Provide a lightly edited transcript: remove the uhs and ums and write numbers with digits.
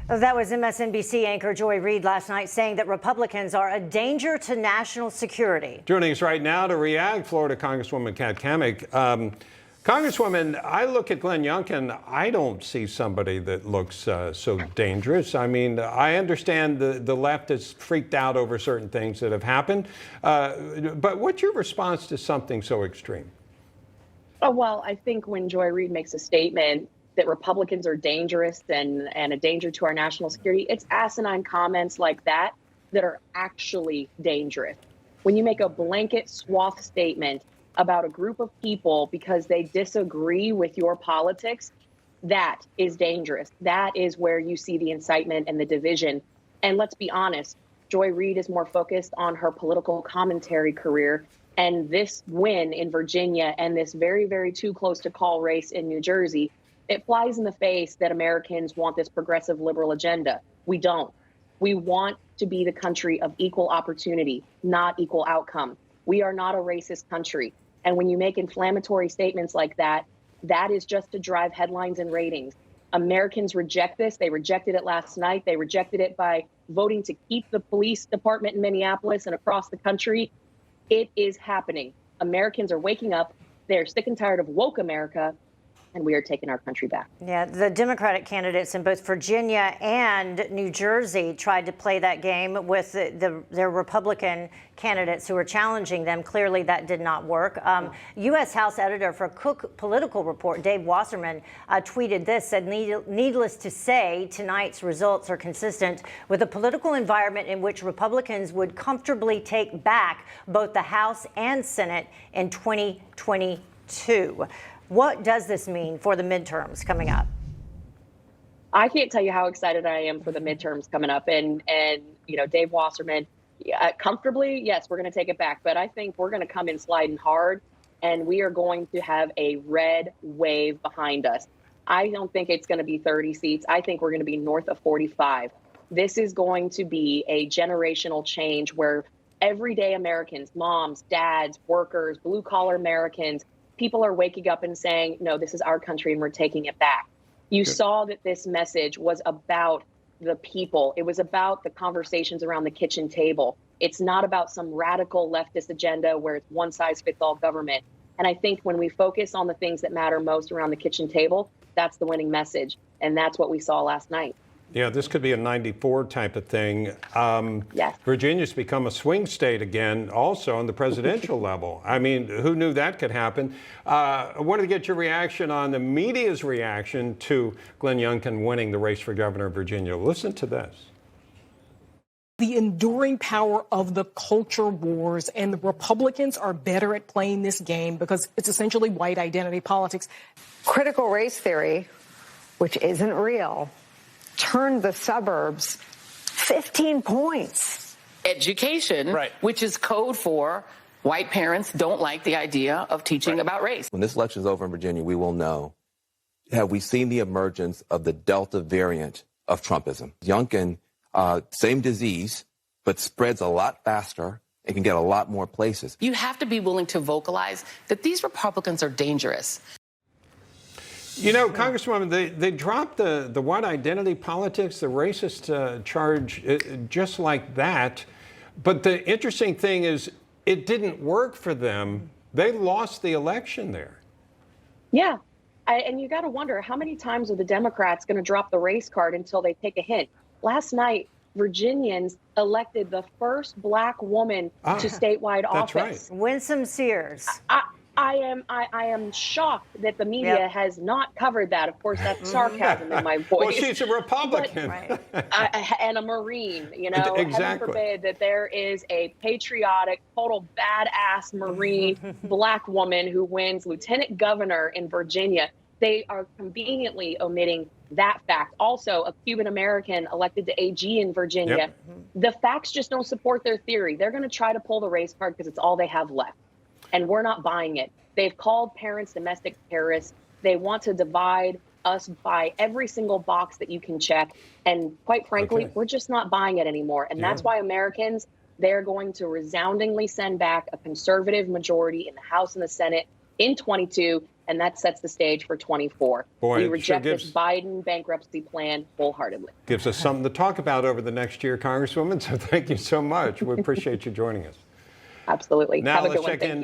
That was MSNBC anchor Joy Reid last night saying that Republicans are a danger to national security. Joining us right now to react, Florida Congresswoman Cammack. Congresswoman, I look at Glenn Youngkin, I don't see somebody that looks so dangerous. I mean, I understand the left is freaked out over certain things that have happened, but what's your response to something so extreme? Oh, well, I think when Joy Reid makes a statement that Republicans are dangerous and a danger to our national security, it's asinine comments like that that are actually dangerous. When you make a blanket swath statement about a group of people because they disagree with your politics, that is dangerous. That is where you see the incitement and the division. And let's be honest, Joy Reid is more focused on her political commentary career. And this win in Virginia and this very, very too close to call race in New Jersey, it flies in the face that Americans want this progressive liberal agenda. We don't. We want to be the country of equal opportunity, not equal outcome. We are not a racist country. And when you make inflammatory statements like that, that is just to drive headlines and ratings. Americans reject this. They rejected it last night. They rejected it by voting to keep the police department in Minneapolis and across the country. It is happening. Americans are waking up. They're sick and tired of woke America, and we are taking our country back. Yeah, the Democratic candidates in both Virginia and New Jersey tried to play that game with their Republican candidates who were challenging them. Clearly, that did not work. U.S. House editor for Cook Political Report, Dave Wasserman, tweeted this, said, needless to say, tonight's results are consistent with a political environment in which Republicans would comfortably take back both the House and Senate in 2022. What does this mean for the midterms coming up? I can't tell you how excited I am for the midterms coming up. And you know, Dave Wasserman, comfortably, yes, we're going to take it back. But I think we're going to come in sliding hard, and we are going to have a red wave behind us. I don't think it's going to be 30 seats. I think we're going to be north of 45. This is going to be a generational change where everyday Americans, moms, dads, workers, blue collar Americans, people are waking up and saying, no, this is our country and we're taking it back. You saw that this message was about the people. It was about the conversations around the kitchen table. It's not about some radical leftist agenda where it's one size fits all government. And I think when we focus on the things that matter most around the kitchen table, that's the winning message. And that's what we saw last night. Yeah, this could be a 94 type of thing. Yes. Virginia's become a swing state again, also on the presidential level. I mean, who knew that could happen? I wanted to get your reaction on the media's reaction to Glenn Youngkin winning the race for governor of Virginia. Listen to this. The enduring power of the culture wars, and the Republicans are better at playing this game because it's essentially white identity politics. Critical race theory, which isn't real, turned the suburbs 15 points. Education, right, which is code for white parents don't like the idea of teaching about race. When this election is over in Virginia, we will know, have we seen the emergence of the Delta variant of Trumpism? Youngkin, same disease, but spreads a lot faster and can get a lot more places. You have to be willing to vocalize that these Republicans are dangerous. You know, Congresswoman, they dropped the white identity politics, the racist charge, just like that. But the interesting thing is it didn't work for them. They lost the election there. Yeah. And you got to wonder, how many times are the Democrats going to drop the race card until they take a hint? Last night, Virginians elected the first black woman to statewide office. That's right. Winsome Sears. I am shocked that the media has not covered that. Of course, that's sarcasm in my voice. Well, she's a Republican. And a Marine, you know. Exactly. Heaven forbid that there is a patriotic, total badass Marine black woman who wins lieutenant governor in Virginia. They are conveniently omitting that fact. Also, a Cuban American elected to AG in Virginia. Yep. The facts just don't support their theory. They're going to try to pull the race card because it's all they have left. And we're not buying it. They've called parents domestic terrorists. They want to divide us by every single box that you can check. And quite frankly, we're just not buying it anymore. And that's why Americans, they're going to resoundingly send back a conservative majority in the House and the Senate in 22. and that sets the stage for 24. Boy, We it sure reject this gives- Biden bankruptcy plan wholeheartedly. Gives us something to talk about over the next year, Congresswoman. So thank you so much. We appreciate you joining us. Absolutely. Now Have a let's good one. check Thank in you.